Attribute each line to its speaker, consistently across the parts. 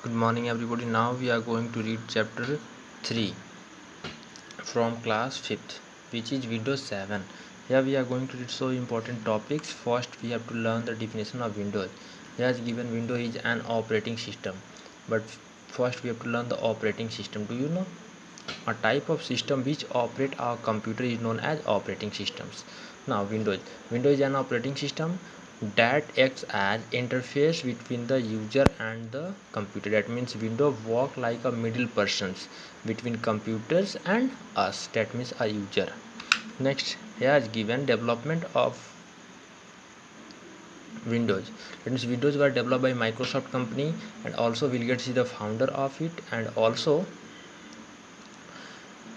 Speaker 1: Good morning everybody. Now we are going to read chapter 3 from class 5th, which is Windows 7. Here we are going to read so important topics. First we have to learn the definition of Windows. Here is given Windows is an operating system. But first we have to learn the operating system. Do you know? A type of system which operate our computer is known as operating systems. Now Windows is an operating system that acts as interface between the user and the computer. That means Windows work like a middle persons between computers and us. That means a user. Next, here is given development of Windows. That means Windows were developed by Microsoft company, and also Bill Gates is the founder of it, and also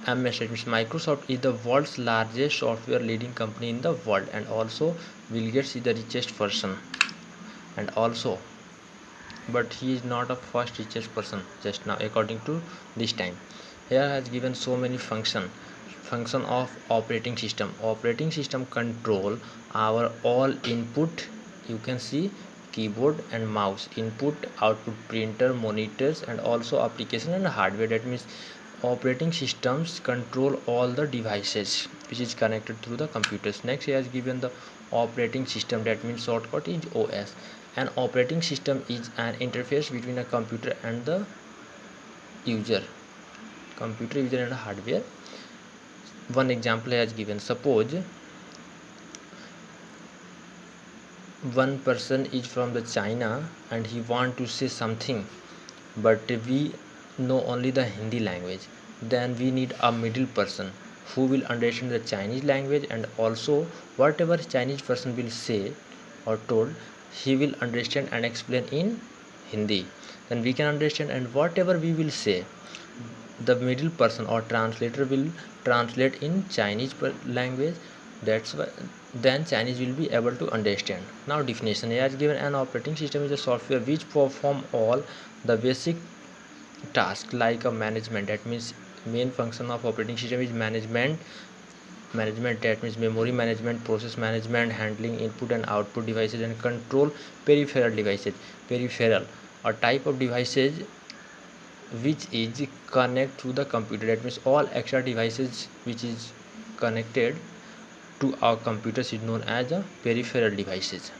Speaker 1: MS, that means Microsoft is the world's largest software leading company in the world, and also Bill Gates is the richest person, and also, but he is not a first richest person just now according to this time. Here has given so many function of operating system control our all input. You can see keyboard and mouse, input output, printer, monitors, and also application and hardware. That means operating systems control all the devices which is connected through the computers. Next, he has given the operating system, that means shortcut is OS. An operating system is an interface between a computer and the user, computer user and hardware. One example has given. Suppose one person is from the China and he want to say something, but we know only the Hindi language. Then we need a middle person who will understand the Chinese language, and also whatever Chinese person will say or told, he will understand and explain in Hindi. Then we can understand, and whatever we will say, the middle person or translator will translate in Chinese language. That's why then Chinese will be able to understand. Now definition. He has given an operating system is a software which perform all the basic tasks like a management. That means main function of operating system is management. That means memory management, process management, handling input and output devices, and control peripheral devices. Peripheral, a type of devices which is connect to the computer. That means all extra devices which is connected to our computers is known as a peripheral devices,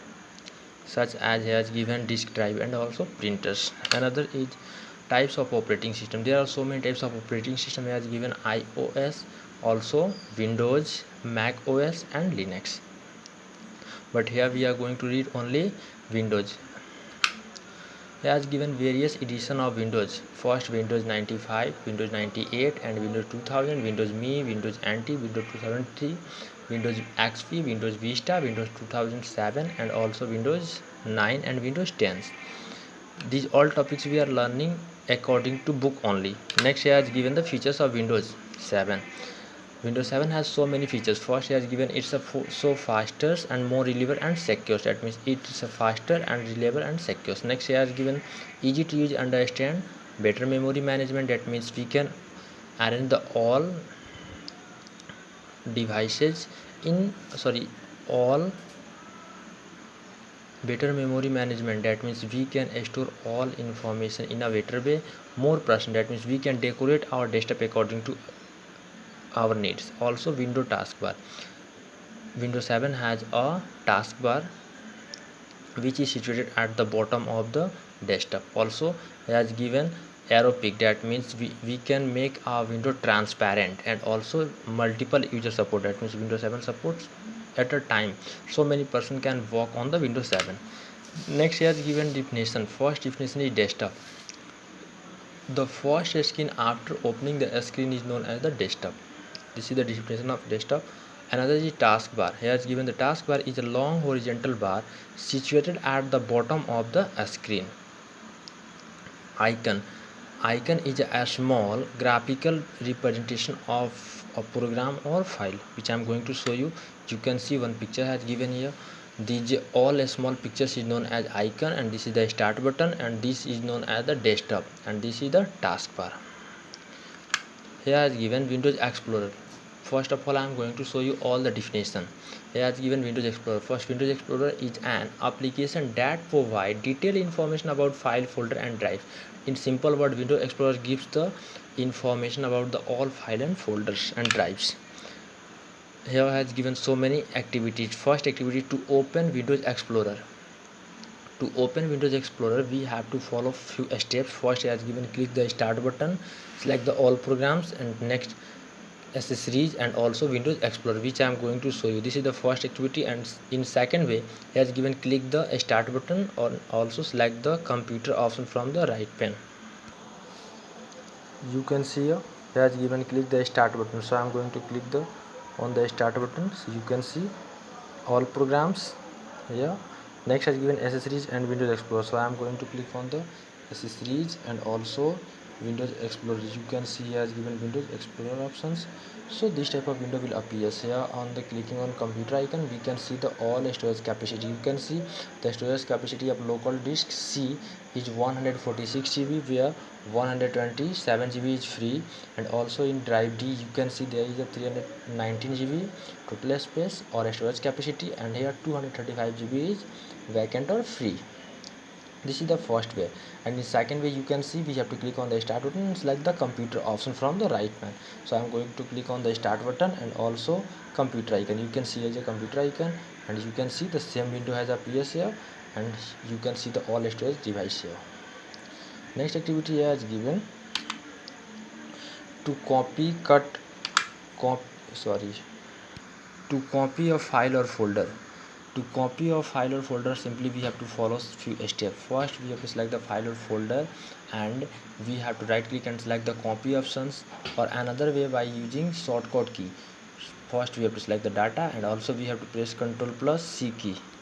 Speaker 1: such as has given disk drive and also printers. Another is types of operating system. There are so many types of operating system. Has given iOS, also Windows, Mac OS, and Linux. But here we are going to read only Windows. He has given various edition of Windows. First Windows 95, Windows 98, and Windows 2000, Windows Me, Windows NT, Windows 2003, Windows XP, Windows Vista, Windows 2007, and also Windows 9 and Windows 10. These all topics we are learning according to book only. Next, he has given the features of Windows 7. Windows 7 has so many features. First, he has given it's a so faster and more reliable and secure. That means it's a faster and reliable and secure. Next, he has given easy to use, understand, better memory management. That means we can arrange the all devices in all better memory management. That means we can store all information in a better way, more person. That means we can decorate our desktop according to our needs. Also window taskbar. Windows 7 has a taskbar which is situated at the bottom of the desktop. Also it has given arrow pick. That means we can make our window transparent, and also multiple user support. That means Windows 7 supports at a time so many person can work on the Windows 7. Next, he has given definition. First definition is desktop. The first screen after opening the screen is known as the desktop. This is the definition of desktop. Another is taskbar. Here is given the taskbar is a long horizontal bar situated at the bottom of the screen. Icon. Icon is a small graphical representation of a program or file, which I am going to show you. You can see one picture has given here. These all small pictures is known as icon, and this is the start button, and this is known as the desktop, and this is the taskbar. Here is given Windows Explorer. First of all, I am going to show you all the definition. Here has given Windows Explorer. First, Windows Explorer is an application that provides detailed information about file, folder, and drive. In simple word, Windows Explorer gives the information about the all file and folders and drives. Here has given so many activities. First activity, to open Windows Explorer. To open Windows Explorer, we have to follow few steps. First, it has given click the start button, select the all programs, and next accessories and also Windows Explorer, which I am going to show you. This is the first activity, and in second way, it has given click the start button or also select the computer option from the right pane. You can see here it has given click the start button, so I am going to click the on the start button. So you can see all programs here. Next has given accessories and Windows Explorer, so I am going to click on the accessories and also Windows Explorer. You can see here has given Windows Explorer options. So this type of window will appear here. On the clicking on computer icon, we can see the all storage capacity. You can see the storage capacity of local disk C is 146 GB, where 127 GB is free, and also in drive D you can see there is a 319 GB total space or storage capacity, and here 235 GB is vacant or free. This is the first way, and in second way you can see we have to click on the start button and select the computer option from the right pane. So I am going to click on the start button and also computer icon. You can see as a computer icon, and you can see the same window has appears here, and you can see the all storage device here. Next activity here is given to copy cut cop sorry to copy a file or folder. To copy a file or folder, simply we have to follow few steps. First, we have to select the file or folder, and we have to right click and select the copy options, or another way by using shortcut key. First we have to select the data, and also we have to press Ctrl plus C key.